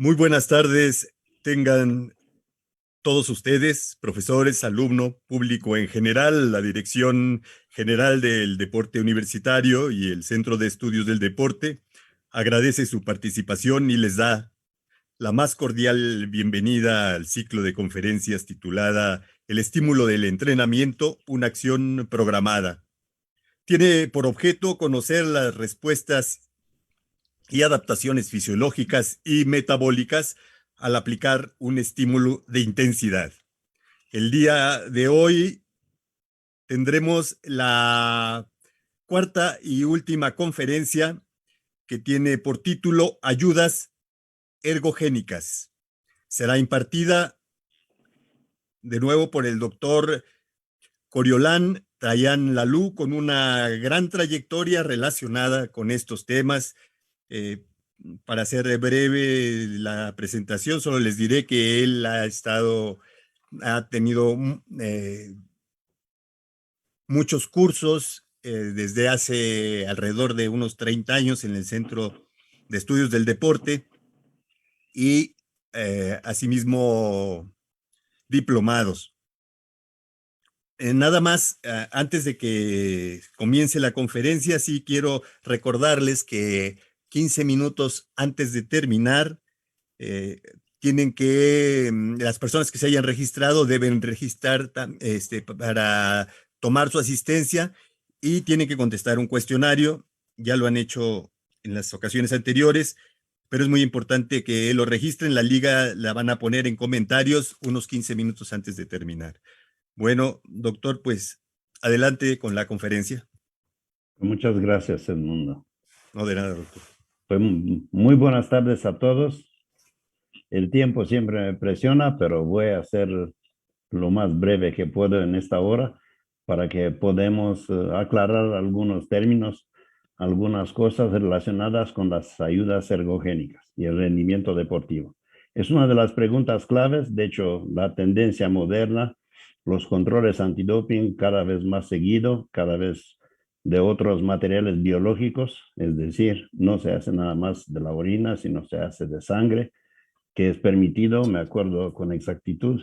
Muy buenas tardes, tengan todos ustedes, profesores, alumno, público en general, la Dirección General del Deporte Universitario y el Centro de Estudios del Deporte agradece su participación y les da la más cordial bienvenida al ciclo de conferencias titulada El estímulo del entrenamiento, una acción programada. Tiene por objeto conocer las respuestas y adaptaciones fisiológicas y metabólicas al aplicar un estímulo de intensidad. El día de hoy tendremos la cuarta y última conferencia que tiene por título Ayudas ergogénicas. Será impartida de nuevo por el doctor Coriolán Trayan Lalú, con una gran trayectoria relacionada con estos temas. Eh, para hacer breve la presentación, solo les diré que él ha tenido muchos cursos desde hace alrededor de unos 30 años en el Centro de Estudios del Deporte y asimismo diplomados. Nada más, antes de que comience la conferencia, sí quiero recordarles que 15 minutos antes de terminar, eh, las personas que se hayan registrado deben registrar para tomar su asistencia y tienen que contestar un cuestionario. Ya lo han hecho en las ocasiones anteriores, pero es muy importante que lo registren. La liga la van a poner en comentarios unos 15 minutos antes de terminar. Bueno, doctor, pues adelante con la conferencia. Muchas gracias, Edmundo. No, de nada, doctor. Pues muy buenas tardes a todos. El tiempo siempre me presiona, pero voy a hacer lo más breve que puedo en esta hora para que podamos aclarar algunos términos, algunas cosas relacionadas con las ayudas ergogénicas y el rendimiento deportivo. Es una de las preguntas claves. De hecho, la tendencia moderna, los controles antidoping cada vez más seguido, cada vez de otros materiales biológicos, es decir, no se hace nada más de la orina, sino se hace de sangre, que es permitido, me acuerdo con exactitud,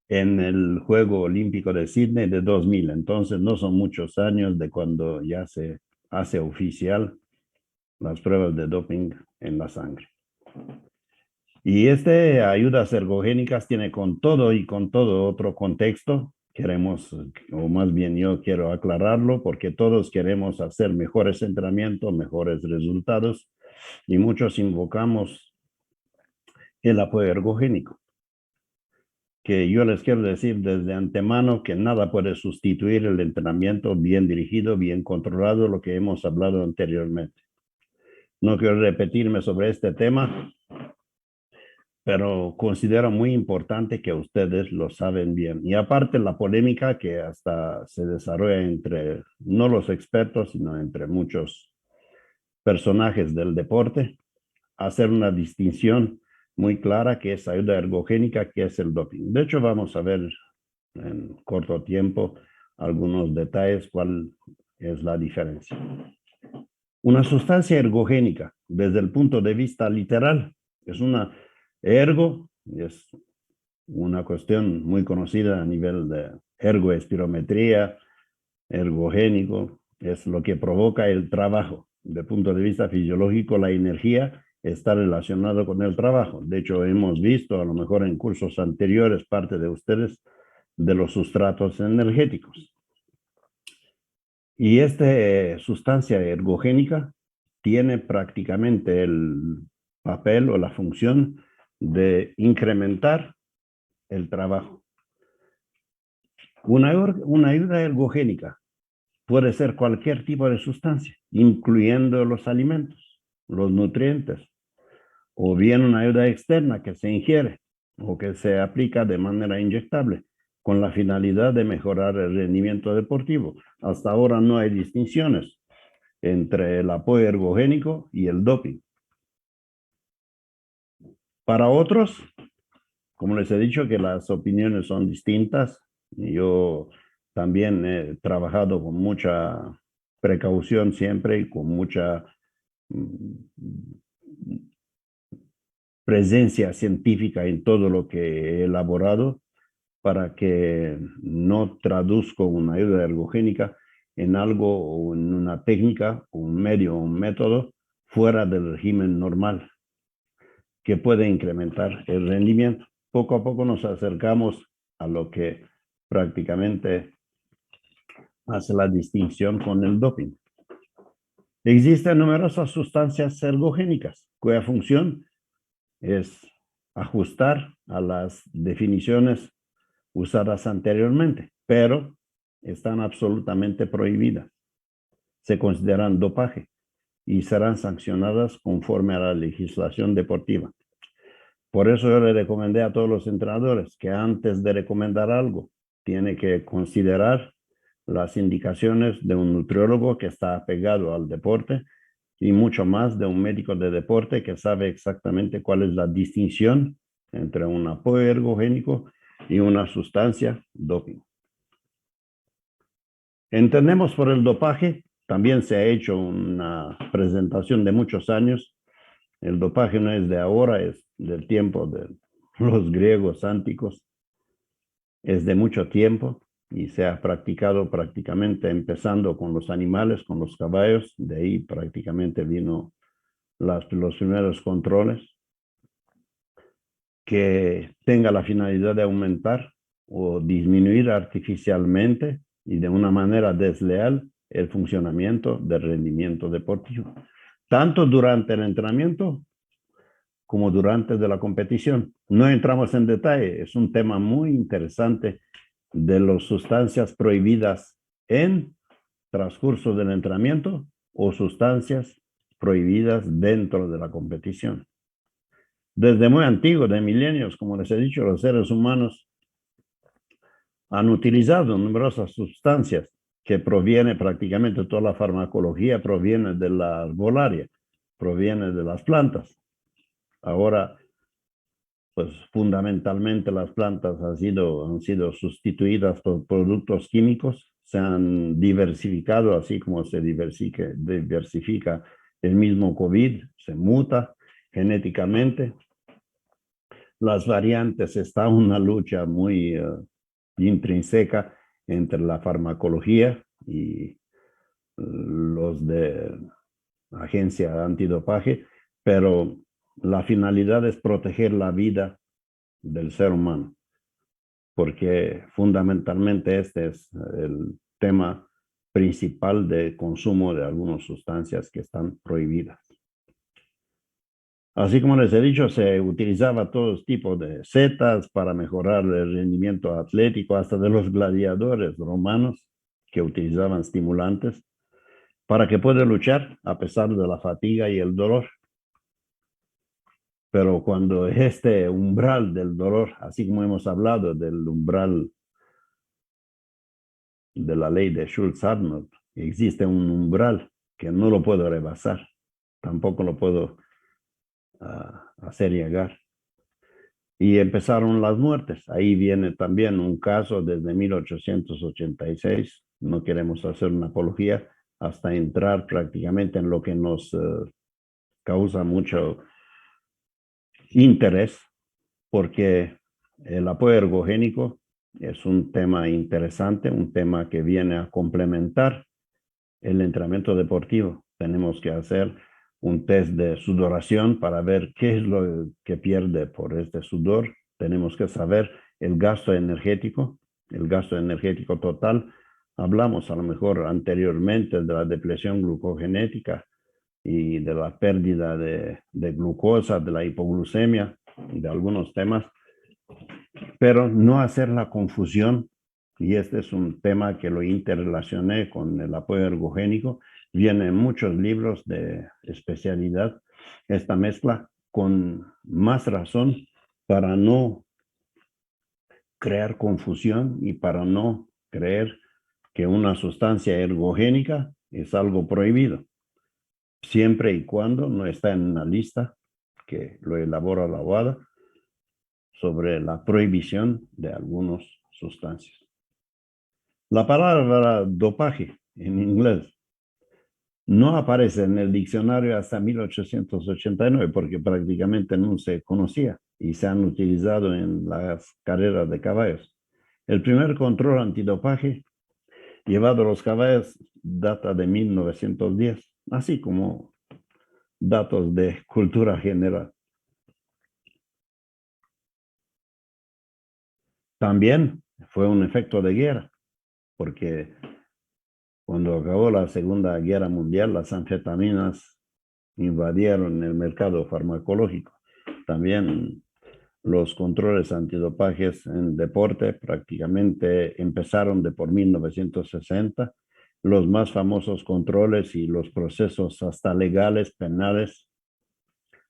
en el Juego Olímpico de Sydney de 2000. Entonces no son muchos años de cuando ya se hace oficial las pruebas de doping en la sangre. Y ayudas ergogénicas tiene con todo y con todo otro contexto. Queremos, o más bien yo quiero aclararlo, porque todos queremos hacer mejores entrenamientos, mejores resultados, y muchos invocamos el apoyo ergogénico, que yo les quiero decir desde antemano que nada puede sustituir el entrenamiento bien dirigido, bien controlado, lo que hemos hablado anteriormente. No quiero repetirme sobre este tema, pero considero muy importante que ustedes lo saben bien. Y aparte la polémica que hasta se desarrolla entre, no los expertos, sino entre muchos personajes del deporte, hacer una distinción muy clara que es ayuda ergogénica, que es el doping. De hecho, vamos a ver en corto tiempo algunos detalles cuál es la diferencia. Una sustancia ergogénica, desde el punto de vista literal, es una ergo, es una cuestión muy conocida a nivel de ergoespirometría, ergogénico, es lo que provoca el trabajo. Desde el punto de vista fisiológico, la energía está relacionada con el trabajo. De hecho, hemos visto, a lo mejor en cursos anteriores, parte de ustedes, de los sustratos energéticos. Y esta sustancia ergogénica tiene prácticamente el papel o la función de incrementar el trabajo. Una ayuda ergogénica puede ser cualquier tipo de sustancia, incluyendo los alimentos, los nutrientes, o bien una ayuda externa que se ingiere o que se aplica de manera inyectable con la finalidad de mejorar el rendimiento deportivo. Hasta ahora no hay distinciones entre el apoyo ergogénico y el doping. Para otros, como les he dicho, que las opiniones son distintas. Yo también he trabajado con mucha precaución siempre y con mucha presencia científica en todo lo que he elaborado para que no traduzco una ayuda ergogénica en algo o en una técnica, un medio o un método fuera del régimen normal que puede incrementar el rendimiento. Poco a poco nos acercamos a lo que prácticamente hace la distinción con el doping. Existen numerosas sustancias ergogénicas cuya función es ajustar a las definiciones usadas anteriormente, pero están absolutamente prohibidas. Se consideran dopaje y serán sancionadas conforme a la legislación deportiva. Por eso yo le recomendé a todos los entrenadores que antes de recomendar algo, tiene que considerar las indicaciones de un nutriólogo que está apegado al deporte y mucho más de un médico de deporte que sabe exactamente cuál es la distinción entre un apoyo ergogénico y una sustancia doping. Entendemos por el dopaje, también se ha hecho una presentación de muchos años. El dopaje no es de ahora, es del tiempo de los griegos antiguos, es de mucho tiempo y se ha practicado prácticamente empezando con los animales, con los caballos, de ahí prácticamente vino los primeros controles, que tenga la finalidad de aumentar o disminuir artificialmente y de una manera desleal el funcionamiento del rendimiento deportivo, tanto durante el entrenamiento como durante de la competición. No entramos en detalle, es un tema muy interesante de las sustancias prohibidas en transcurso del entrenamiento o sustancias prohibidas dentro de la competición. Desde muy antiguo, de milenios, como les he dicho, los seres humanos han utilizado numerosas sustancias que proviene prácticamente toda la farmacología, proviene de la arbolaria, proviene de las plantas. Ahora, pues fundamentalmente las plantas han sido sustituidas por productos químicos, se han diversificado, así como se diversifica el mismo COVID, se muta genéticamente. Las variantes, está una lucha muy intrínseca entre la farmacología y los de agencia antidopaje, pero la finalidad es proteger la vida del ser humano, porque fundamentalmente este es el tema principal de consumo de algunas sustancias que están prohibidas. Así como les he dicho, se utilizaba todo tipo de setas para mejorar el rendimiento atlético, hasta de los gladiadores romanos que utilizaban estimulantes para que pueda luchar a pesar de la fatiga y el dolor. Pero cuando este umbral del dolor, así como hemos hablado del umbral de la ley de Schultz-Arnold, existe un umbral que no lo puedo rebasar, tampoco lo puedo hacer llegar. Y empezaron las muertes. Ahí viene también un caso desde 1886, no queremos hacer una apología, hasta entrar prácticamente en lo que nos causa mucho interés, porque el apoyo ergogénico es un tema interesante, un tema que viene a complementar el entrenamiento deportivo. Tenemos que hacer un test de sudoración para ver qué es lo que pierde por este sudor. Tenemos que saber el gasto energético total. Hablamos a lo mejor anteriormente de la depresión glucogenética y de la pérdida de glucosa, de la hipoglucemia, de algunos temas, pero no hacer la confusión, y este es un tema que lo interrelacioné con el apoyo ergogénico. Vienen muchos libros de especialidad, esta mezcla, con más razón para no crear confusión y para no creer que una sustancia ergogénica es algo prohibido, siempre y cuando no está en una lista que lo elabora la WADA sobre la prohibición de algunas sustancias. La palabra dopaje en inglés No aparece en el diccionario hasta 1889 porque prácticamente no se conocía y se han utilizado en las carreras de caballos. El primer control antidopaje llevado a los caballos data de 1910, así como datos de cultura general. También fue un efecto de guerra, porque cuando acabó la Segunda Guerra Mundial, las anfetaminas invadieron el mercado farmacológico. También los controles antidopajes en deporte prácticamente empezaron de por 1960. Los más famosos controles y los procesos hasta legales, penales,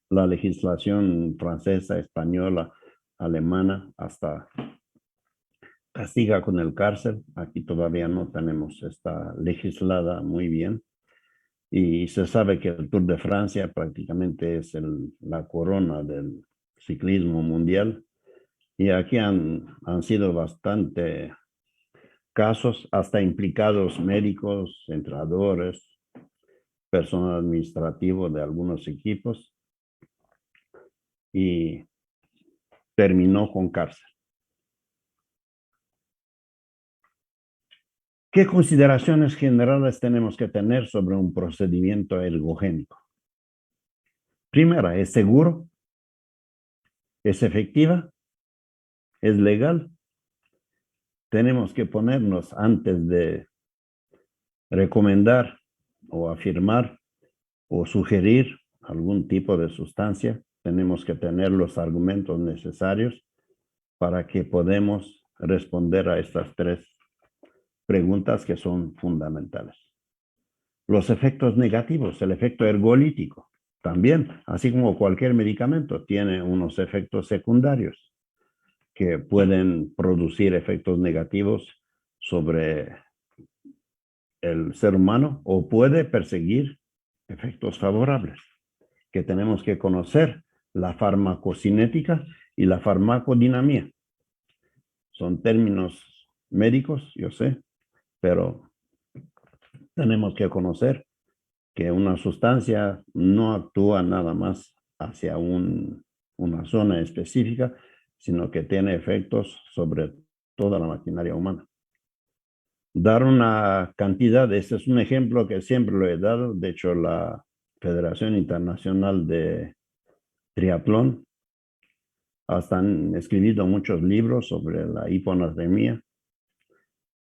la legislación francesa, española, alemana, hasta castiga con el cárcel. Aquí todavía no tenemos esta legislada muy bien. Y se sabe que el Tour de Francia prácticamente es la corona del ciclismo mundial. Y aquí han sido bastante casos, hasta implicados médicos, entrenadores, personal administrativo de algunos equipos, y terminó con cárcel. ¿Qué consideraciones generales tenemos que tener sobre un procedimiento ergogénico? Primera, ¿es seguro? ¿Es efectiva? ¿Es legal? Tenemos que ponernos antes de recomendar o afirmar o sugerir algún tipo de sustancia, tenemos que tener los argumentos necesarios para que podamos responder a estas tres preguntas que son fundamentales. Los efectos negativos, el efecto ergolítico, también, así como cualquier medicamento, tiene unos efectos secundarios que pueden producir efectos negativos sobre el ser humano o puede perseguir efectos favorables, que tenemos que conocer la farmacocinética y la farmacodinamia. Son términos médicos, yo sé, pero tenemos que conocer que una sustancia no actúa nada más hacia una zona específica, sino que tiene efectos sobre toda la maquinaria humana. Dar una cantidad, este es un ejemplo que siempre lo he dado, de hecho la Federación Internacional de Triatlón hasta han escrito muchos libros sobre la hiponatremia,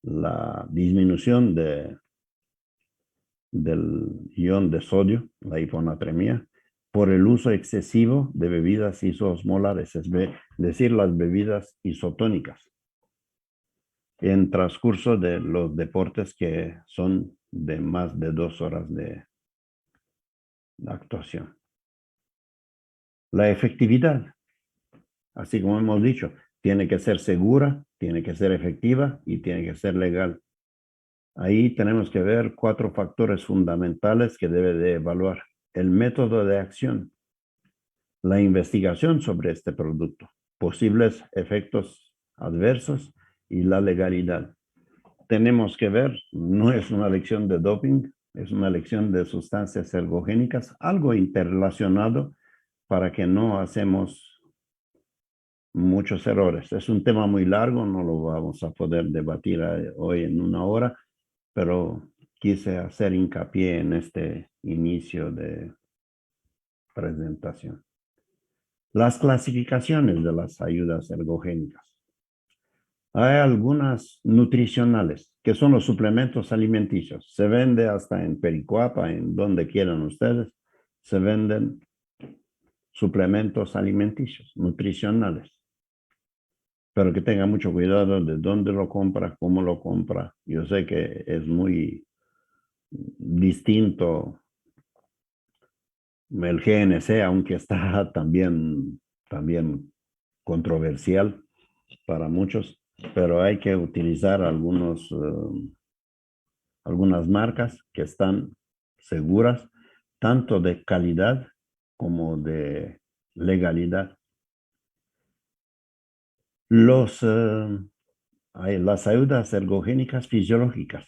la disminución del ion de sodio, la hiponatremia, por el uso excesivo de bebidas isosmolares, es decir, las bebidas isotónicas, en transcurso de los deportes que son de más de 2 horas de actuación. La efectividad, así como hemos dicho, tiene que ser segura, tiene que ser efectiva y tiene que ser legal. Ahí tenemos que ver 4 factores fundamentales que debe de evaluar. El método de acción, la investigación sobre este producto, posibles efectos adversos y la legalidad. Tenemos que ver, no es una lección de doping, es una lección de sustancias ergogénicas, algo interrelacionado para que no hacemos muchos errores. Es un tema muy largo, no lo vamos a poder debatir hoy en una hora, pero quise hacer hincapié en este inicio de presentación. Las clasificaciones de las ayudas ergogénicas. Hay algunas nutricionales, que son los suplementos alimenticios. Se vende hasta en Pericuapa, en donde quieran ustedes, se venden suplementos alimenticios, nutricionales. Pero que tenga mucho cuidado de dónde lo compra, cómo lo compra. Yo sé que es muy distinto el GNC, aunque está también controversial para muchos, pero hay que utilizar algunas marcas que están seguras, tanto de calidad como de legalidad. Las ayudas ergogénicas fisiológicas,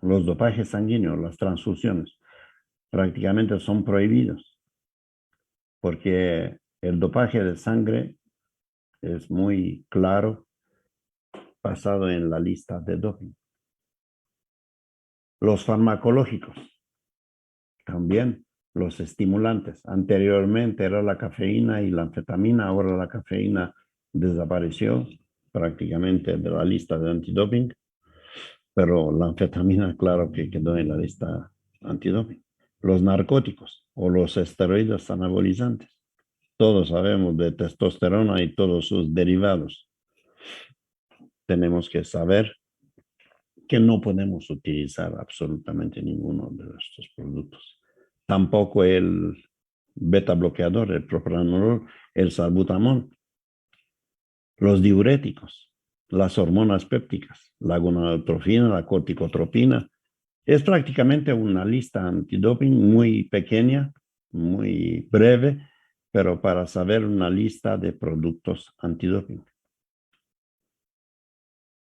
los dopajes sanguíneos, las transfusiones. prácticamente son prohibidos, porque el dopaje de sangre es muy claro, basado en la lista de doping. Los farmacológicos, también los estimulantes. Anteriormente era la cafeína y la anfetamina, ahora la cafeína desapareció prácticamente de la lista de antidoping, pero la anfetamina, claro que quedó en la lista antidoping. Los narcóticos o los esteroides anabolizantes. Todos sabemos de testosterona y todos sus derivados. Tenemos que saber que no podemos utilizar absolutamente ninguno de estos productos. Tampoco el beta bloqueador, el propranolol, el salbutamol, los diuréticos, las hormonas pépticas, la gonadotropina, la corticotropina. Es prácticamente una lista antidoping muy pequeña, muy breve, pero para saber una lista de productos antidoping,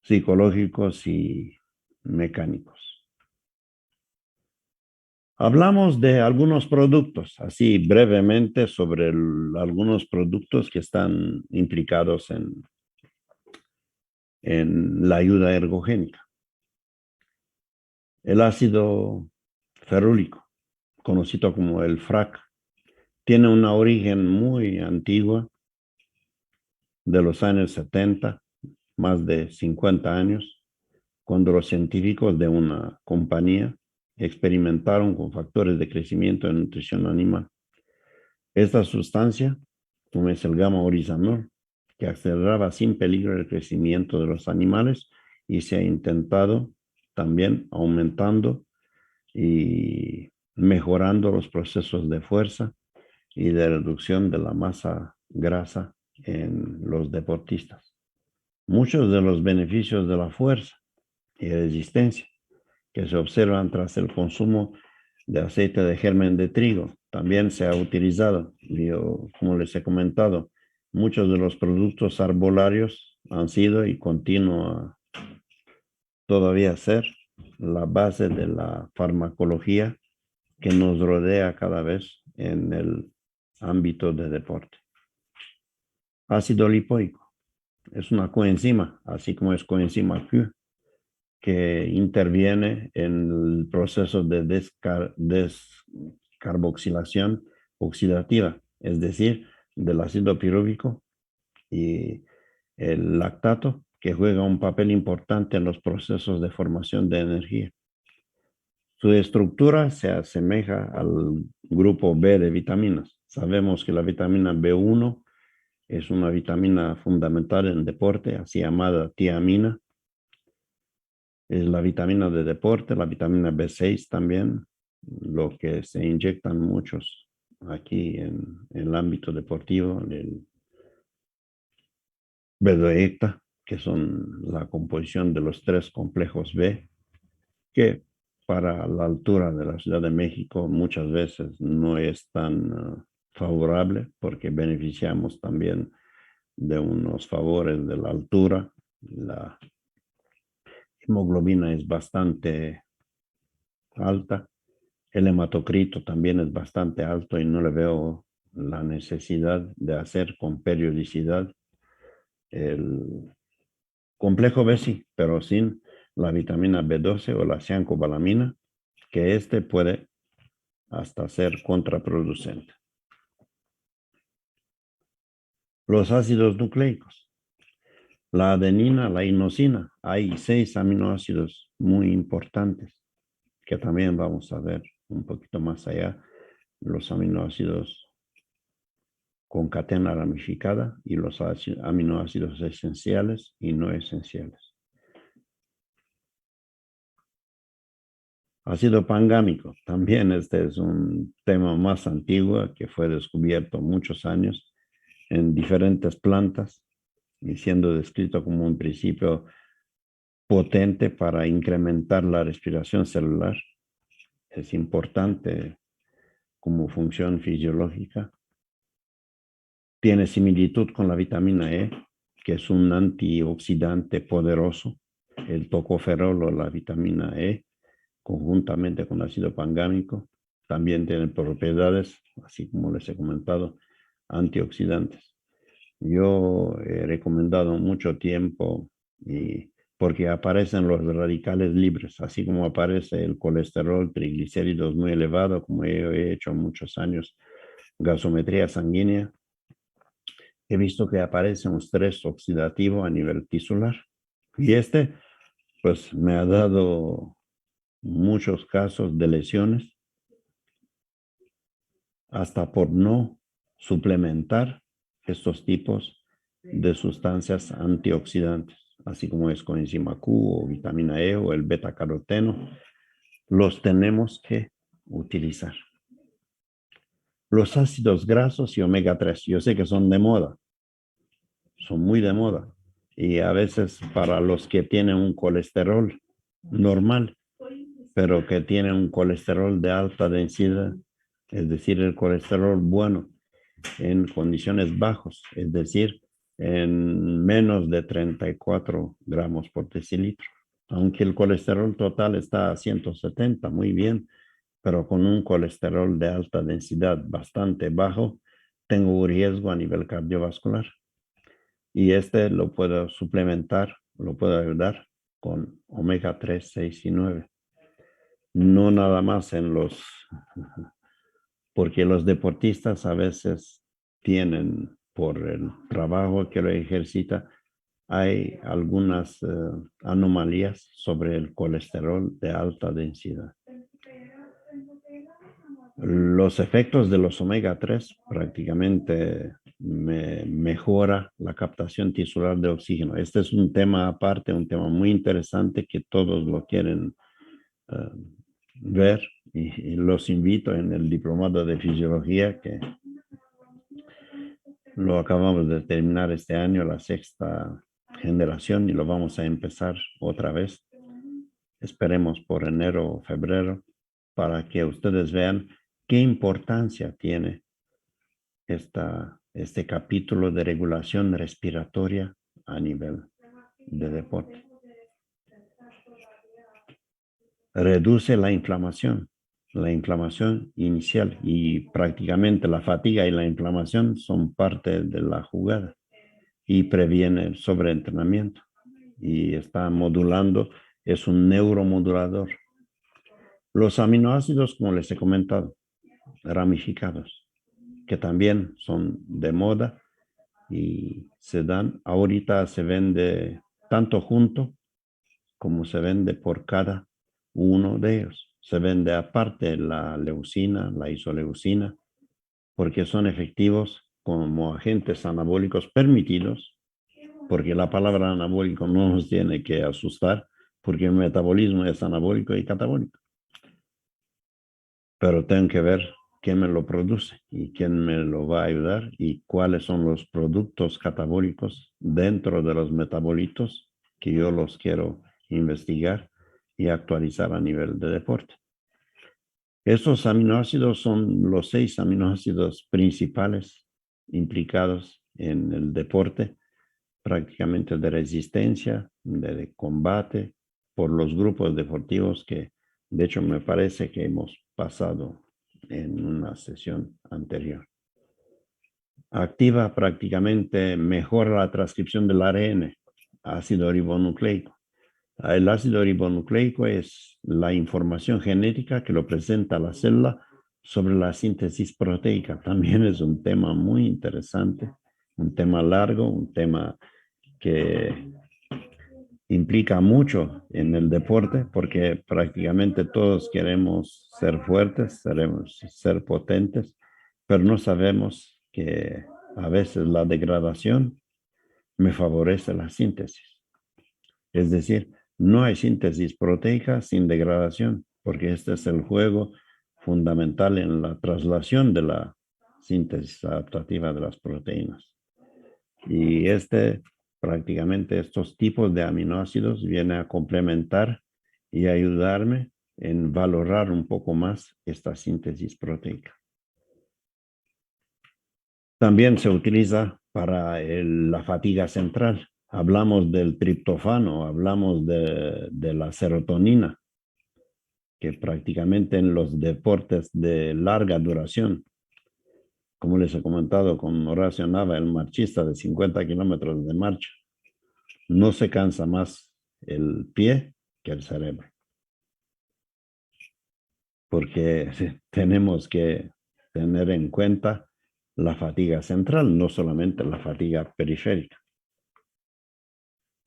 psicológicos y mecánicos. Hablamos de algunos productos, así brevemente sobre algunos productos que están implicados en la ayuda ergogénica. El ácido ferúlico, conocido como el FRAC, tiene una origen muy antigua, de los años 70, más de 50 años, cuando los científicos de una compañía experimentaron con factores de crecimiento en nutrición animal. Esta sustancia, como es el gamma orizanol, que aceleraba sin peligro el crecimiento de los animales, y se ha intentado también aumentando y mejorando los procesos de fuerza y de reducción de la masa grasa en los deportistas. Muchos de los beneficios de la fuerza y resistencia que se observan tras el consumo de aceite de germen de trigo también se ha utilizado. Yo, como les he comentado, muchos de los productos arbolarios han sido y continúan todavía ser la base de la farmacología que nos rodea cada vez en el ámbito de deporte. Ácido lipoico es una coenzima, así como es coenzima Q, que interviene en el proceso de descarboxilación oxidativa, es decir, del ácido pirúvico y el lactato, que juega un papel importante en los procesos de formación de energía. Su estructura se asemeja al grupo B de vitaminas. Sabemos que la vitamina B1 es una vitamina fundamental en deporte, así llamada tiamina. Es la vitamina de deporte, la vitamina B6 también, lo que se inyectan muchos aquí en el ámbito deportivo, el B-doecta, que son la composición de los 3 complejos B, que para la altura de la Ciudad de México muchas veces no es tan favorable, porque beneficiamos también de unos favores de la altura. La hemoglobina es bastante alta, el hematocrito también es bastante alto y no le veo la necesidad de hacer con periodicidad el complejo B sí, pero sin la vitamina B12 o la ciancobalamina, que este puede hasta ser contraproducente. Los ácidos nucleicos, la adenina, la inosina, hay 6 aminoácidos muy importantes que también vamos a ver un poquito más allá, los aminoácidos con cadena ramificada y los aminoácidos esenciales y no esenciales. Ácido pangámico, también este es un tema más antiguo que fue descubierto muchos años en diferentes plantas y siendo descrito como un principio potente para incrementar la respiración celular. Es importante como función fisiológica. Tiene similitud con la vitamina E, que es un antioxidante poderoso. El tocoferol o la vitamina E, conjuntamente con ácido pangámico, también tienen propiedades, así como les he comentado, antioxidantes. Yo he recomendado mucho tiempo y porque aparecen los radicales libres, así como aparece el colesterol, triglicéridos muy elevado, como yo he hecho muchos años, gasometría sanguínea. He visto que aparece un estrés oxidativo a nivel tisular. Y pues, me ha dado muchos casos de lesiones, hasta por no suplementar estos tipos de sustancias antioxidantes, así como es coenzima Q o vitamina E o el beta-caroteno, los tenemos que utilizar. Los ácidos grasos y omega 3, yo sé que son de moda, son muy de moda, y a veces para los que tienen un colesterol normal, pero que tienen un colesterol de alta densidad, es decir, el colesterol bueno, en condiciones bajos, es decir, en menos de 34 gramos por decilitro. Aunque el colesterol total está a 170, muy bien, pero con un colesterol de alta densidad bastante bajo, tengo un riesgo a nivel cardiovascular. Y lo puedo suplementar, lo puedo ayudar con omega 3, 6 y 9. No nada más porque los deportistas a veces tienen, por el trabajo que lo ejercita, hay algunas anomalías sobre el colesterol de alta densidad. Los efectos de los omega 3 prácticamente mejora la captación tisular de oxígeno. Este es un tema aparte, un tema muy interesante que todos lo quieren ver, y los invito en el diplomado de fisiología que lo acabamos de terminar este año, la 6ª generación, y lo vamos a empezar otra vez. Esperemos por enero o febrero para que ustedes vean qué importancia tiene este capítulo de regulación respiratoria a nivel de deporte. Reduce la inflamación inicial, y prácticamente la fatiga y la inflamación son parte de la jugada, y previene el sobreentrenamiento, y está modulando, es un neuromodulador. Los aminoácidos, como les he comentado, ramificados, que también son de moda y ahorita se vende tanto junto como se vende por cada uno de ellos. Se vende aparte la leucina, la isoleucina, porque son efectivos como agentes anabólicos permitidos, porque la palabra anabólico no nos tiene que asustar, porque el metabolismo es anabólico y catabólico. Pero tengo que ver quién me lo produce y quién me lo va a ayudar, y cuáles son los productos catabólicos dentro de los metabolitos que yo los quiero investigar y actualizar a nivel de deporte. Estos aminoácidos son los 6 aminoácidos principales implicados en el deporte, prácticamente de resistencia, de combate, por los grupos deportivos que, de hecho, me parece que hemos pasado en una sesión anterior. Activa prácticamente, mejora la transcripción del ARN, ácido ribonucleico. El ácido ribonucleico es la información genética que lo presenta la célula sobre la síntesis proteica. También es un tema muy interesante, un tema largo, un tema que implica mucho en el deporte, porque prácticamente todos queremos ser fuertes, queremos ser potentes, pero no sabemos que a veces la degradación me favorece la síntesis. Es decir, no hay síntesis proteica sin degradación, porque este es el juego fundamental en la traslación de la síntesis adaptativa de las proteínas. Y prácticamente estos tipos de aminoácidos vienen a complementar y ayudarme en valorar un poco más esta síntesis proteica. También se utiliza para la fatiga central. Hablamos del triptófano, hablamos de la serotonina. que prácticamente en los deportes de larga duración, como les he comentado con Horacio Nava, el marchista de 50 kilómetros de marcha, no se cansa más el pie que el cerebro, porque tenemos que tener en cuenta la fatiga central, no solamente la fatiga periférica.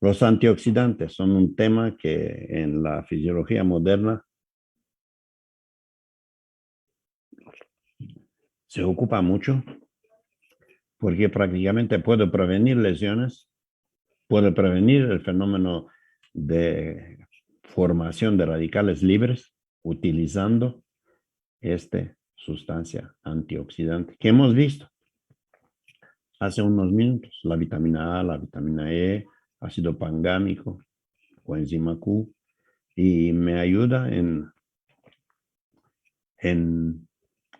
Los antioxidantes son un tema que en la fisiología moderna se ocupa mucho porque prácticamente puede prevenir lesiones, puede prevenir el fenómeno de formación de radicales libres utilizando esta sustancia antioxidante que hemos visto hace unos minutos, la vitamina A, la vitamina E, ácido pangámico, coenzima Q, y me ayuda en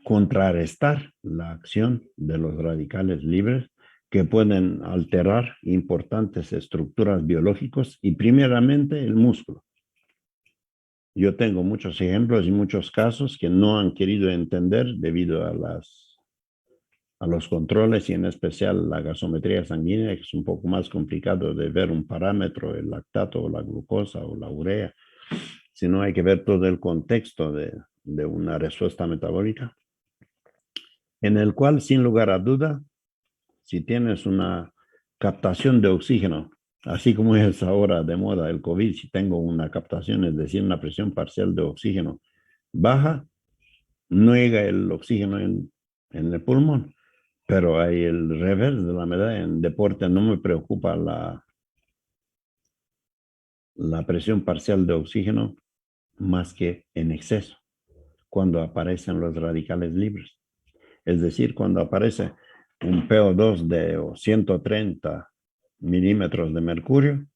contrarrestar la acción de los radicales libres que pueden alterar importantes estructuras biológicas y primeramente el músculo. Yo tengo muchos ejemplos y muchos casos que no han querido entender debido a los controles y en especial la gasometría sanguínea, que es un poco más complicado de ver un parámetro, el lactato o la glucosa o la urea, sino hay que ver todo el contexto de una respuesta metabólica, en el cual, sin lugar a duda, si tienes una captación de oxígeno, así como es ahora de moda el COVID, si tengo una captación, es decir, una presión parcial de oxígeno baja, no llega el oxígeno en el pulmón. Pero hay el revés de la medalla. En deporte no me preocupa la presión parcial de oxígeno más que en exceso, cuando aparecen los radicales libres. Es decir, cuando aparece un PO2 de 130 milímetros de mercurio,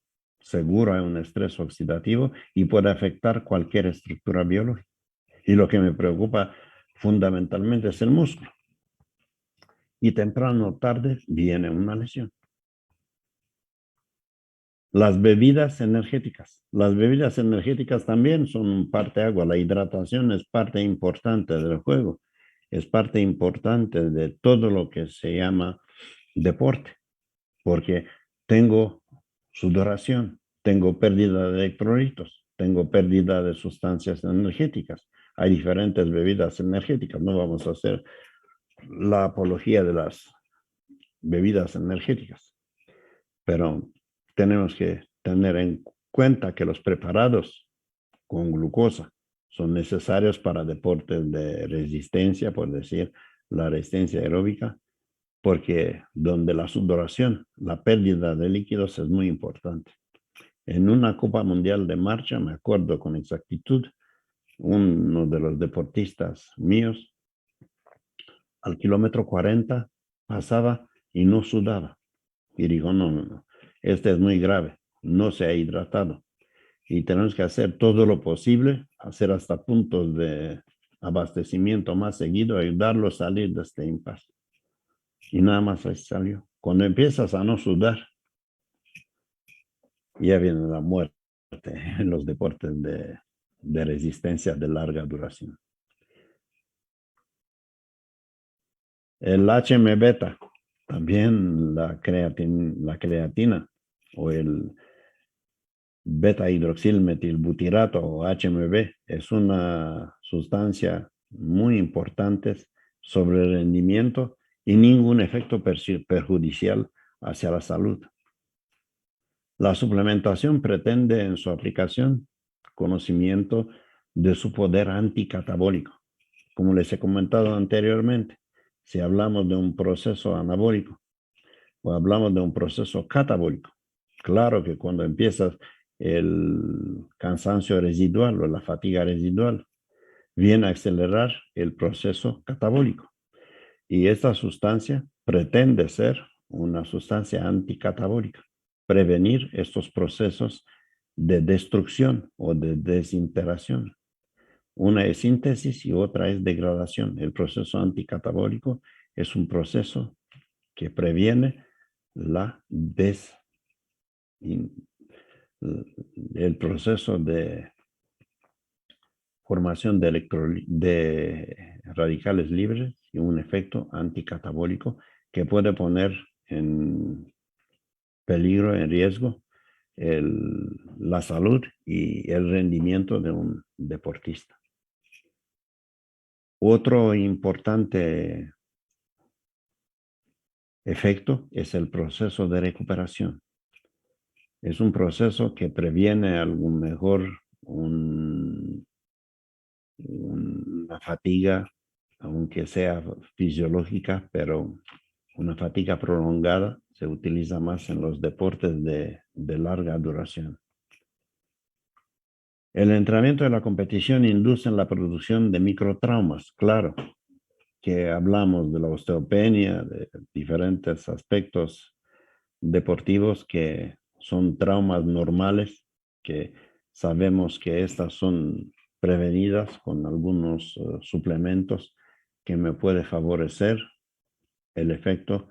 seguro hay un estrés oxidativo y puede afectar cualquier estructura biológica. Y lo que me preocupa fundamentalmente es el músculo. Y temprano o tarde viene una lesión. Las bebidas energéticas. Las bebidas energéticas también son parte agua. La hidratación es parte importante del juego. Es parte importante de todo lo que se llama deporte. Porque tengo sudoración, tengo pérdida de electrolitos, tengo pérdida de sustancias energéticas. Hay diferentes bebidas energéticas. No vamos a hacer la apología de las bebidas energéticas. Pero tenemos que tener en cuenta que los preparados con glucosa son necesarios para deportes de resistencia, por decir, la resistencia aeróbica, porque donde la sudoración, la pérdida de líquidos es muy importante. En una Copa Mundial de Marcha, me acuerdo con exactitud, uno de los deportistas míos, al kilómetro 40, pasaba y no sudaba. Y digo, no, este es muy grave, no se ha hidratado. Y tenemos que hacer todo lo posible, hacer hasta puntos de abastecimiento más seguido, ayudarlo a salir de este impasse. Y nada más ahí salió. Cuando empiezas a no sudar, ya viene la muerte en los deportes de resistencia de larga duración. El HM-beta, también la creatina o el beta-hidroxilmetilbutirato o HMB es una sustancia muy importante sobre el rendimiento y ningún efecto perjudicial hacia la salud. La suplementación pretende en su aplicación conocimiento de su poder anticatabólico. Como les he comentado anteriormente, si hablamos de un proceso anabólico o hablamos de un proceso catabólico, claro que cuando empiezas el cansancio residual o la fatiga residual, viene a acelerar el proceso catabólico. Y esta sustancia pretende ser una sustancia anticatabólica, prevenir estos procesos de destrucción o de desintegración. Una es síntesis y otra es degradación. El proceso anticatabólico es un proceso que previene el proceso de formación de radicales libres y un efecto anticatabólico que puede poner en peligro, en riesgo, la salud y el rendimiento de un deportista. Otro importante efecto es el proceso de recuperación. Es un proceso que previene a lo mejor una fatiga, aunque sea fisiológica, pero una fatiga prolongada se utiliza más en los deportes de larga duración. El entrenamiento de la competición induce en la producción de microtraumas, claro, que hablamos de la osteopenia, de diferentes aspectos deportivos que son traumas normales, que sabemos que estas son prevenidas con algunos suplementos que me puede favorecer el efecto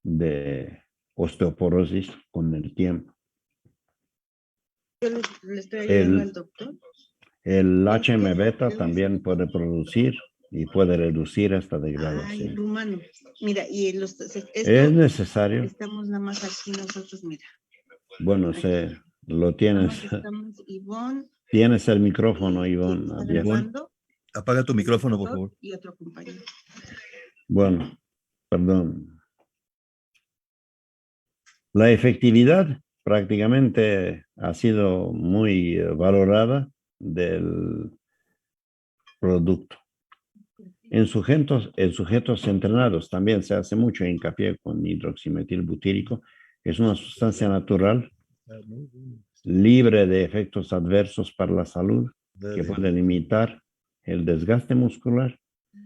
de osteoporosis con el tiempo. Yo le estoy ayudando al doctor. El HM beta también puede producir y puede reducir esta Ay, degradación. rumano. Mira, y esto, Es necesario. estamos nada más aquí nosotros, mira. Bueno, lo tienes. Estamos Ivonne. Tienes el micrófono, Ivonne, abierto. Ivonne, apaga tu micrófono, por favor. Y otro compañero. Bueno, perdón. La efectividad prácticamente ha sido muy valorada del producto. En sujetos entrenados también se hace mucho hincapié con hidroximetilbutírico. Es una sustancia natural, libre de efectos adversos para la salud, que puede limitar el desgaste muscular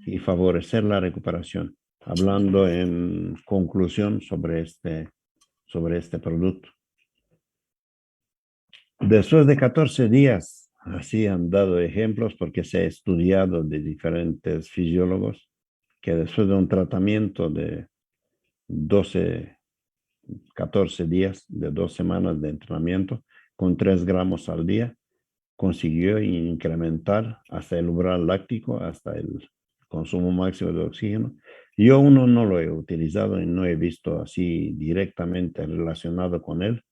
y favorecer la recuperación. Hablando en conclusión sobre este producto. Después de 14 días, así han dado ejemplos porque se ha estudiado de diferentes fisiólogos que después de un tratamiento de 14 días, de 2 semanas de entrenamiento, con 3 gramos al día, consiguió incrementar hasta el umbral láctico, hasta el consumo máximo de oxígeno. Yo no lo he utilizado y no he visto así directamente relacionado con él.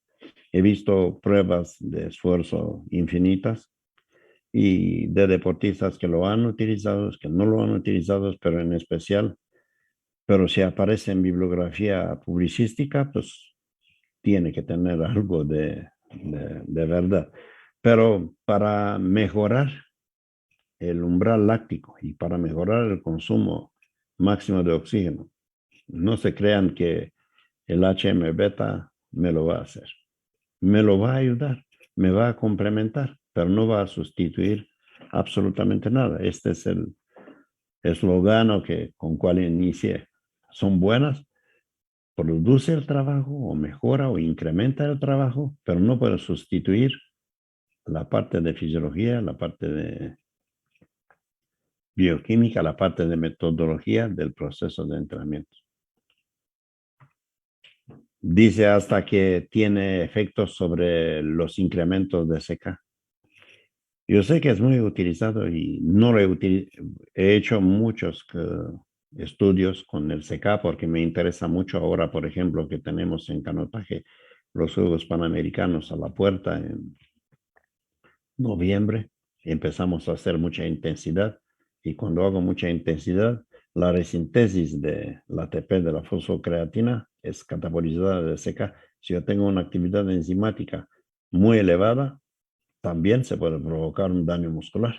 He visto pruebas de esfuerzo infinitas y de deportistas que lo han utilizado, que no lo han utilizado, pero en especial, pero si aparece en bibliografía publicística, pues tiene que tener algo de verdad. Pero para mejorar el umbral láctico y para mejorar el consumo máximo de oxígeno, no se crean que el HM beta me lo va a hacer. Me lo va a ayudar, me va a complementar, pero no va a sustituir absolutamente nada. Este es el eslogan con cual inicié. Son buenas, produce el trabajo o mejora o incrementa el trabajo, pero no puede sustituir la parte de fisiología, la parte de bioquímica, la parte de metodología del proceso de entrenamiento. Dice hasta que tiene efectos sobre los incrementos de CK. Yo sé que es muy utilizado y no lo he hecho muchos estudios con el CK porque me interesa mucho ahora, por ejemplo, que tenemos en canotaje los Juegos Panamericanos a la puerta en noviembre. Empezamos a hacer mucha intensidad y cuando hago mucha intensidad, la resíntesis de la ATP de la fosfocreatina es catabolizada de CK. Si yo tengo una actividad enzimática muy elevada, también se puede provocar un daño muscular.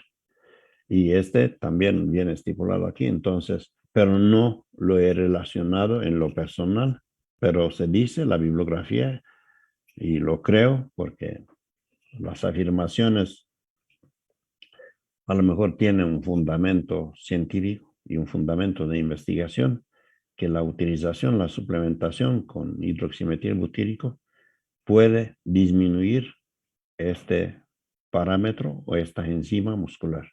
Y este también viene estipulado aquí, entonces, pero no lo he relacionado en lo personal, pero se dice la bibliografía y lo creo porque las afirmaciones a lo mejor tienen un fundamento científico y un fundamento de investigación, que la utilización, la suplementación con hidroximetilbutírico puede disminuir este parámetro o esta enzima muscular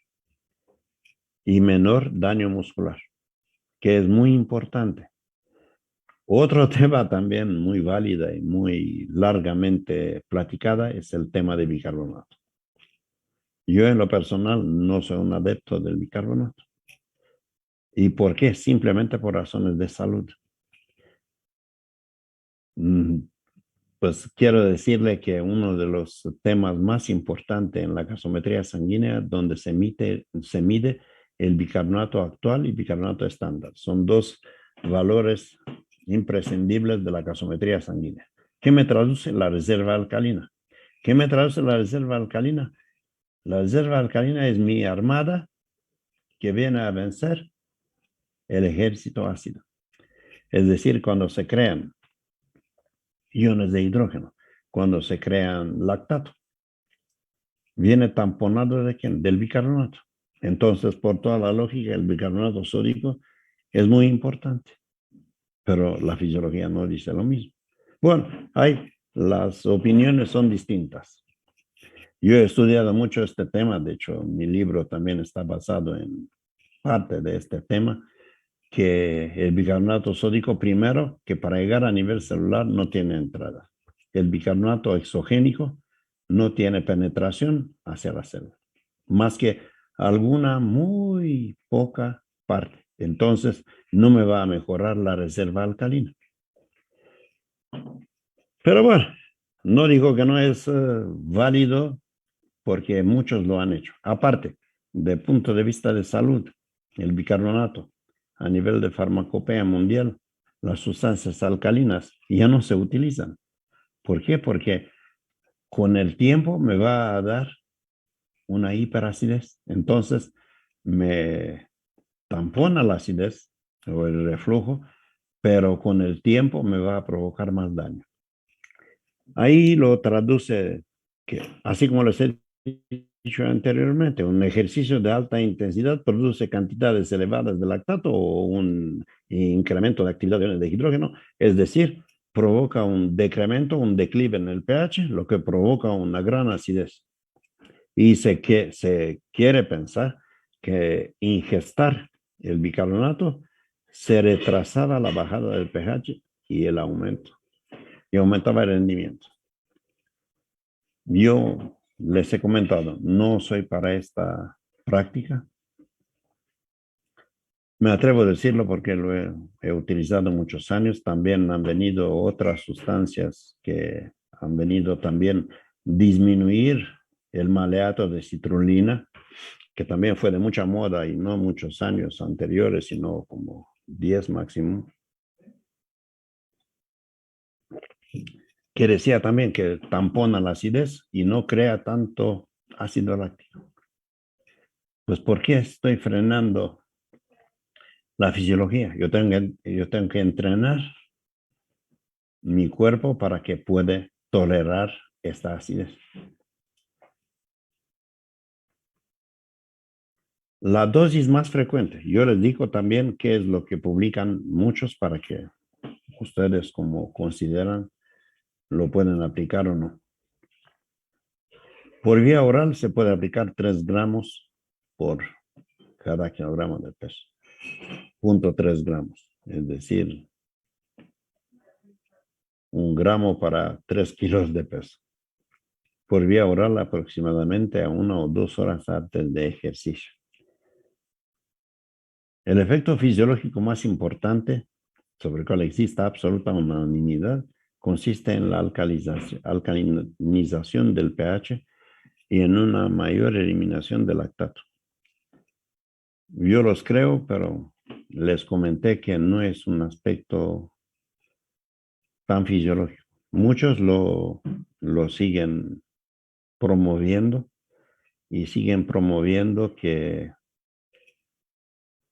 y menor daño muscular, que es muy importante. Otro tema también muy válida y muy largamente platicada es el tema de bicarbonato. Yo en lo personal no soy un adepto del bicarbonato. ¿Y por qué? Simplemente por razones de salud. Pues quiero decirle que uno de los temas más importantes en la gasometría sanguínea, donde se mide el bicarbonato actual y bicarbonato estándar. Son dos valores imprescindibles de la gasometría sanguínea. ¿Qué me traduce? La reserva alcalina. ¿Qué me traduce la reserva alcalina? La reserva alcalina es mi armada que viene a vencer el ejército ácido. Es decir, cuando se crean iones de hidrógeno, cuando se crean lactato, viene tamponado ¿de quién? Del bicarbonato. Entonces, por toda la lógica, el bicarbonato sódico es muy importante, pero la fisiología no dice lo mismo. Bueno, las opiniones son distintas. Yo he estudiado mucho este tema, de hecho, mi libro también está basado en parte de este tema, que el bicarbonato sódico, primero, que para llegar a nivel celular no tiene entrada. El bicarbonato exogénico no tiene penetración hacia la célula, más que alguna muy poca parte. Entonces, no me va a mejorar la reserva alcalina. Pero bueno, no digo que no es válido porque muchos lo han hecho. Aparte, de punto de vista de salud, el bicarbonato a nivel de farmacopea mundial, las sustancias alcalinas ya no se utilizan. ¿Por qué? Porque con el tiempo me va a dar una hiperacidez. Entonces me tampona la acidez o el reflujo, pero con el tiempo me va a provocar más daño. Ahí lo traduce que, así como les he dicho anteriormente, un ejercicio de alta intensidad produce cantidades elevadas de lactato o un incremento de actividad de iones de hidrógeno, es decir, provoca un decremento, un declive en el pH, lo que provoca una gran acidez. Y se quiere pensar que ingestar el bicarbonato se retrasaba la bajada del pH y el aumento, y aumentaba el rendimiento. Yo les he comentado, no soy para esta práctica. Me atrevo a decirlo porque lo he utilizado muchos años. También han venido otras sustancias que han venido también disminuir el maleato de citrulina, que también fue de mucha moda y no muchos años anteriores, sino como 10 máximo. Que decía también que tampona la acidez y no crea tanto ácido láctico. Pues, ¿por qué estoy frenando la fisiología? Yo tengo que entrenar mi cuerpo para que pueda tolerar esta acidez. La dosis más frecuente, yo les digo también qué es lo que publican muchos para que ustedes, como consideran, lo pueden aplicar o no. Por vía oral se puede aplicar 3 gramos por cada kilogramo de peso. 0.3 gramos, es decir, 1 gramo para 3 kilos de peso. Por vía oral aproximadamente a 1 o 2 horas antes de ejercicio. El efecto fisiológico más importante, sobre el cual existe absoluta unanimidad, consiste en la alcalinización del pH y en una mayor eliminación del lactato. Yo los creo, pero les comenté que no es un aspecto tan fisiológico. Muchos lo siguen promoviendo y siguen promoviendo que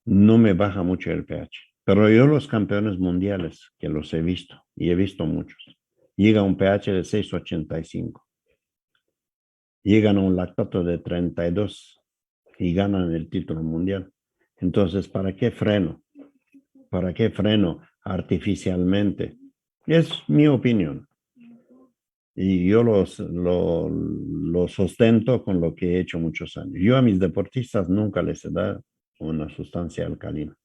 no me baja mucho el pH. Pero yo los campeones mundiales, que los he visto, y he visto muchos, llega a un pH de 6.85. Llegan a un lactato de 32 y ganan el título mundial. Entonces, ¿para qué freno? ¿Para qué freno artificialmente? Es mi opinión. Y yo lo sustento con lo que he hecho muchos años. Yo a mis deportistas nunca les he dado una sustancia alcalina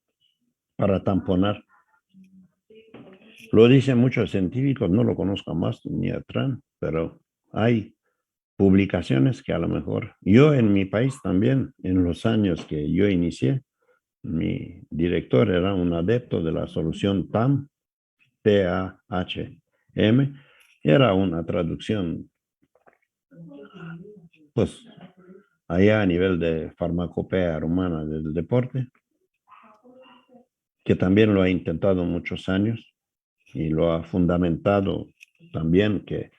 para tamponar. Lo dicen muchos científicos, no lo conozco más ni a Tran, pero hay publicaciones que a lo mejor yo en mi país también, en los años que yo inicié, mi director era un adepto de la solución PAM, PAHM. Era una traducción, pues, allá a nivel de farmacopea humana del deporte, que también lo ha intentado muchos años y lo ha fundamentado también, que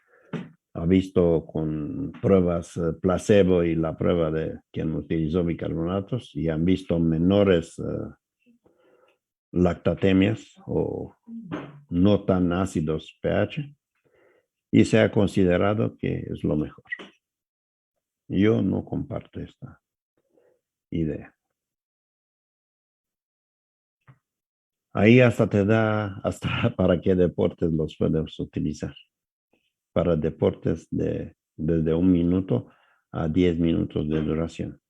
ha visto con pruebas placebo y la prueba de quien utilizó bicarbonatos y han visto menores lactatemias o no tan ácidos pH y se ha considerado que es lo mejor. Yo no comparto esta idea. Ahí hasta te da hasta para qué deportes los puedes utilizar. Para deportes desde 1 minuto a 10 minutos de duración,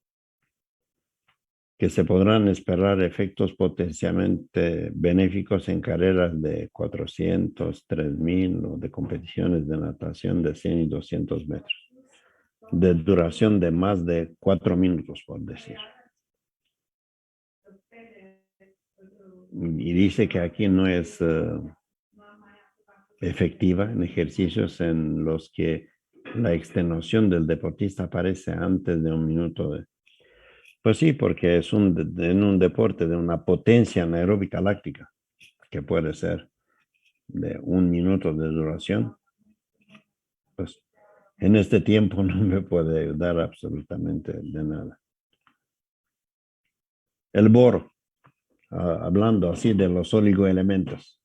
que se podrán esperar efectos potencialmente benéficos en carreras de 400, 3000 o de competiciones de natación de 100 y 200 metros, de duración de más de 4 minutos, por decir. Y dice que aquí no es efectiva en ejercicios en los que la extenuación del deportista aparece antes de 1 minuto. Pues sí, porque es en un deporte de una potencia anaeróbica láctica, que puede ser de 1 minuto de duración. Pues en este tiempo no me puede ayudar absolutamente de nada. El boro, hablando así de los oligoelementos.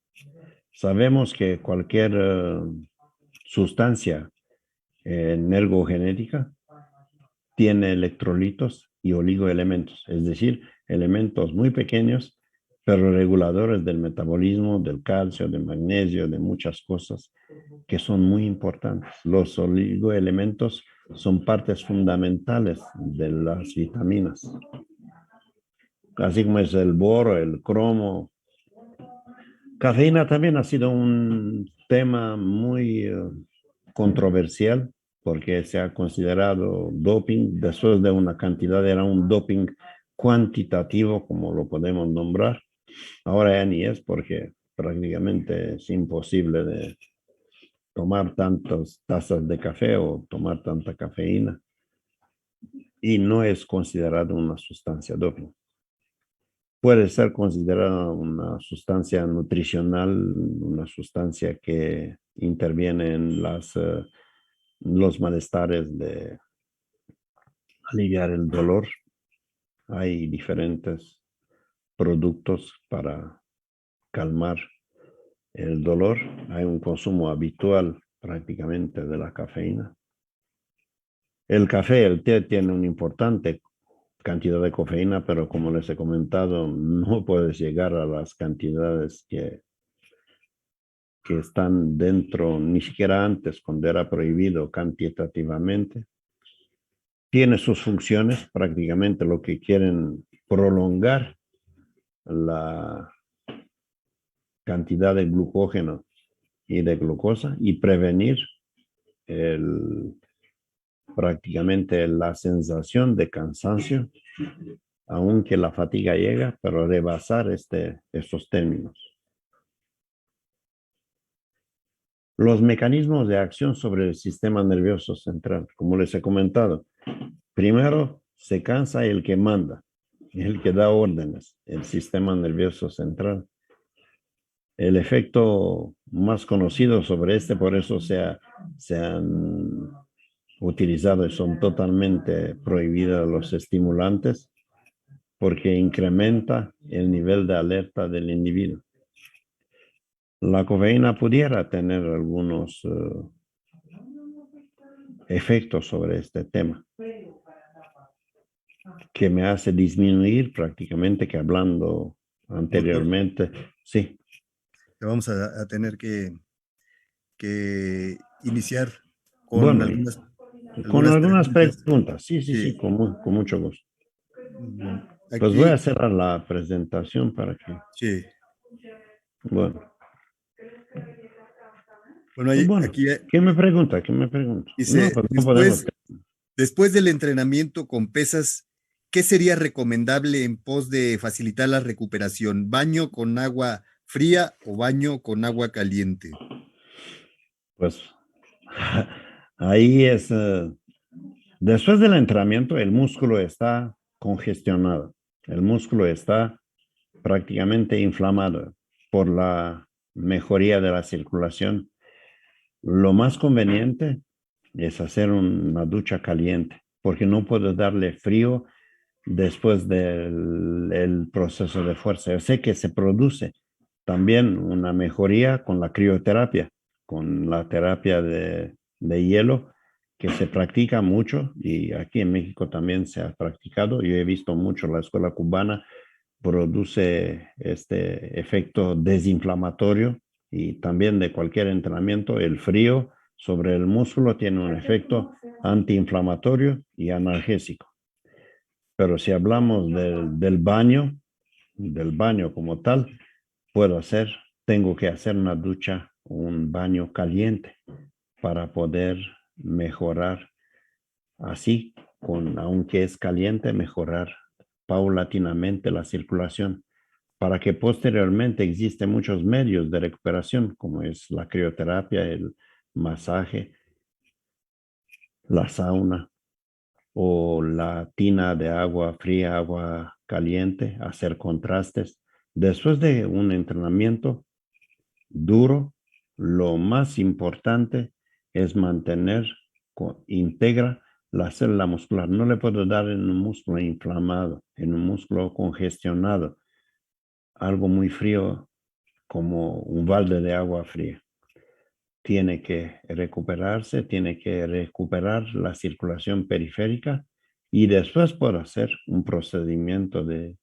Sabemos que cualquier sustancia energogenética tiene electrolitos y oligoelementos, es decir, elementos muy pequeños, pero reguladores del metabolismo, del calcio, del magnesio, de muchas cosas que son muy importantes. Los oligoelementos son partes fundamentales de las vitaminas, así como es el boro, el cromo. Cafeína también ha sido un tema muy controversial porque se ha considerado doping. Después de una cantidad era un doping cuantitativo, como lo podemos nombrar. Ahora ya ni es, porque prácticamente es imposible de tomar tantas tazas de café o tomar tanta cafeína y no es considerado una sustancia doping. Puede ser considerada una sustancia nutricional, una sustancia que interviene en los malestares de aliviar el dolor. Hay diferentes productos para calmar el dolor. Hay un consumo habitual prácticamente de la cafeína. El café, el té tiene una importante cantidad de cafeína, pero como les he comentado, no puedes llegar a las cantidades que están dentro, ni siquiera antes, cuando era prohibido cuantitativamente. Tiene sus funciones, prácticamente lo que quieren prolongar la cantidad de glucógeno y de glucosa y prevenir prácticamente la sensación de cansancio, aunque la fatiga llega, pero rebasar estos términos. Los mecanismos de acción sobre el sistema nervioso central, como les he comentado, primero se cansa el que manda, el que da órdenes, el sistema nervioso central. El efecto más conocido sobre por eso se han utilizado y son totalmente prohibidos los estimulantes, porque incrementa el nivel de alerta del individuo. La cafeína pudiera tener algunos efectos sobre este tema, que me hace disminuir prácticamente, que hablando anteriormente, sí. Vamos a tener que iniciar con Bueno, algunas con algunas preguntas. preguntas, sí, Sí. con mucho gusto. Bien. Pues voy Aquí, a cerrar la presentación para que, sí. bueno. Bueno, Bueno, aquí ¿qué me pregunta? ¿Qué me pregunta? No, dice, pues no podemos. después del entrenamiento con pesas, ¿qué sería recomendable en pos de facilitar la recuperación? ¿Baño con agua fría o baño con agua caliente? Pues ahí es, después del entrenamiento, el músculo está congestionado, el músculo está prácticamente inflamado por la mejoría de la circulación. Lo más conveniente es hacer una ducha caliente, porque no puedo darle frío después del proceso de fuerza. Yo sé que se produce también una mejoría con la crioterapia, con la terapia de hielo, que se practica mucho y aquí en México también se ha practicado. Yo he visto mucho la escuela cubana produce este efecto desinflamatorio y también de cualquier entrenamiento, el frío sobre el músculo tiene un efecto antiinflamatorio y analgésico. Pero si hablamos del baño como tal, tengo que hacer una ducha, un baño caliente para poder mejorar así, aunque es caliente, mejorar paulatinamente la circulación para que posteriormente existen muchos medios de recuperación, como es la crioterapia, el masaje, la sauna o la tina de agua fría, agua caliente, hacer contrastes. Después de un entrenamiento duro, lo más importante es mantener íntegra la célula muscular. No le puedo dar en un músculo inflamado, en un músculo congestionado, algo muy frío como un balde de agua fría. Tiene que recuperarse, tiene que recuperar la circulación periférica y después puedo hacer un procedimiento de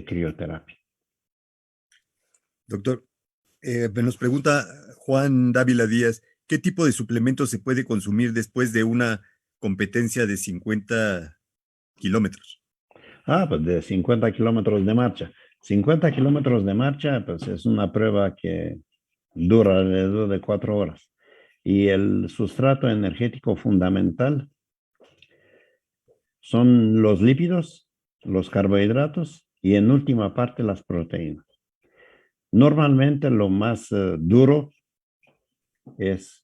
crioterapia. Doctor, nos pregunta Juan Dávila Díaz, ¿qué tipo de suplementos se puede consumir después de una competencia de 50 kilómetros? Pues de 50 kilómetros de marcha. 50 kilómetros de marcha, pues es una prueba que dura alrededor de 4 horas. Y el sustrato energético fundamental son los lípidos, los carbohidratos y en última parte las proteínas. Normalmente lo más duro es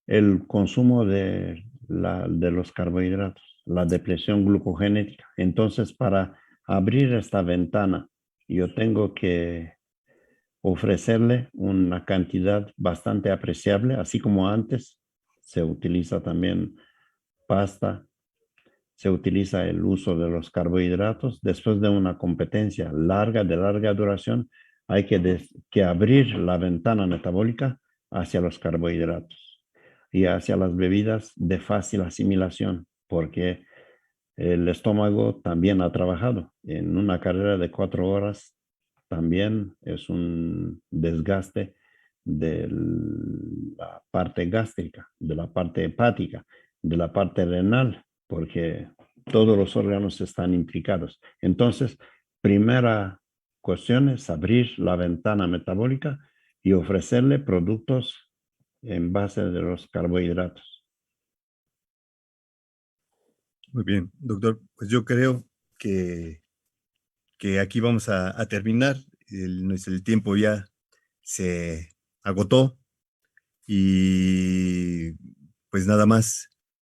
el consumo de los carbohidratos, la depresión glucogénica. Entonces, para abrir esta ventana, yo tengo que ofrecerle una cantidad bastante apreciable, así como antes se utiliza también pasta, se utiliza el uso de los carbohidratos. Después de una competencia de larga duración, hay que abrir la ventana metabólica hacia los carbohidratos y hacia las bebidas de fácil asimilación, porque el estómago también ha trabajado. En una carrera de 4 horas también es un desgaste de la parte gástrica, de la parte hepática, de la parte renal, porque todos los órganos están implicados. Entonces, primera cuestión es abrir la ventana metabólica y ofrecerle productos en base de los carbohidratos. Muy bien, doctor. Pues yo creo que, que aquí vamos a terminar. El tiempo ya se agotó y pues nada más.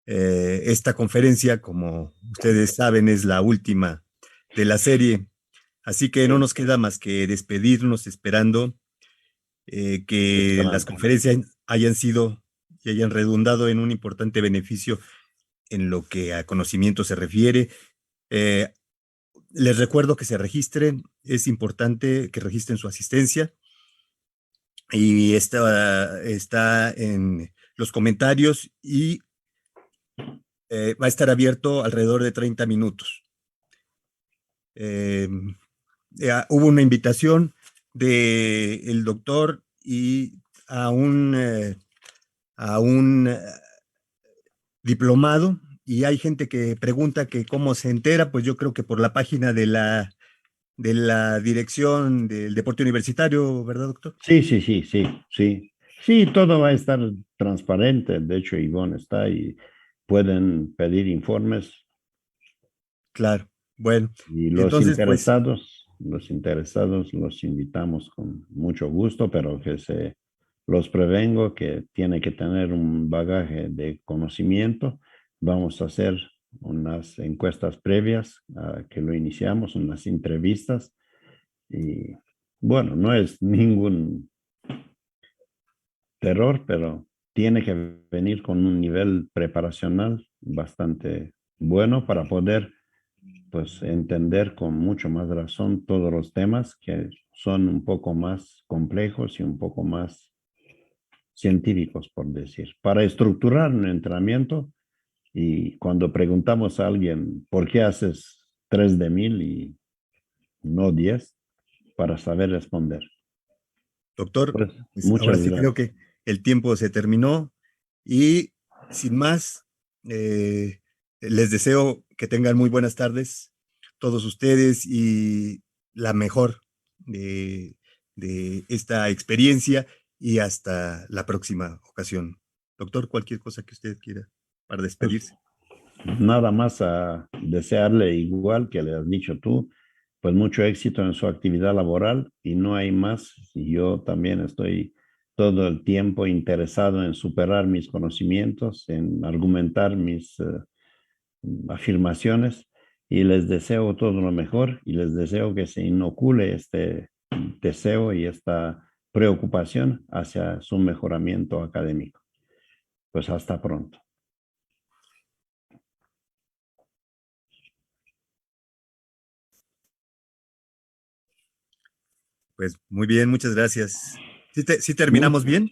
Esta conferencia, como ustedes saben, es la última de la serie. Así que no nos queda más que despedirnos esperando que las conferencias hayan sido y hayan redundado en un importante beneficio en lo que a conocimiento se refiere. Eh, Les recuerdo que se registren, es importante que registren su asistencia y está en los comentarios y va a estar abierto alrededor de 30 minutos. Hubo una invitación del doctor y a un diplomado y hay gente que pregunta que cómo se entera, pues yo creo que por la página de la dirección del deporte universitario, ¿verdad, doctor? Sí, sí, sí, sí, sí. Sí, todo va a estar transparente. De hecho, Ivonne está y pueden pedir informes Claro. Bueno, y entonces, pues, los interesados los invitamos con mucho gusto, pero que se los prevengo que tiene que tener un bagaje de conocimiento. Vamos a hacer unas encuestas previas a que lo iniciamos, unas entrevistas y bueno, no es ningún terror, pero tiene que venir con un nivel preparacional bastante bueno para poder pues entender con mucho más razón todos los temas que son un poco más complejos y un poco más científicos, por decir. Para estructurar un entrenamiento y cuando preguntamos a alguien, ¿por qué haces 3 de 1000 y no 10? Para saber responder. doctor, Pues pues ahora muchas sí creo gracias. que el tiempo se terminó y sin más, eh, les deseo que tengan muy buenas tardes todos ustedes y la mejor de esta experiencia y hasta la próxima ocasión. Doctor, cualquier cosa que usted quiera para Pues despedirse. nada más a desearle igual que le has dicho tú, pues mucho éxito en su actividad laboral y no hay más. Y yo también estoy todo el tiempo interesado en superar mis conocimientos, en argumentar mis afirmaciones y les deseo todo lo mejor y les deseo que se inocule este deseo y esta preocupación hacia su mejoramiento académico. Pues hasta pronto. Pues muy bien, muchas gracias. ¿Sí, sí Mu- terminamos bien?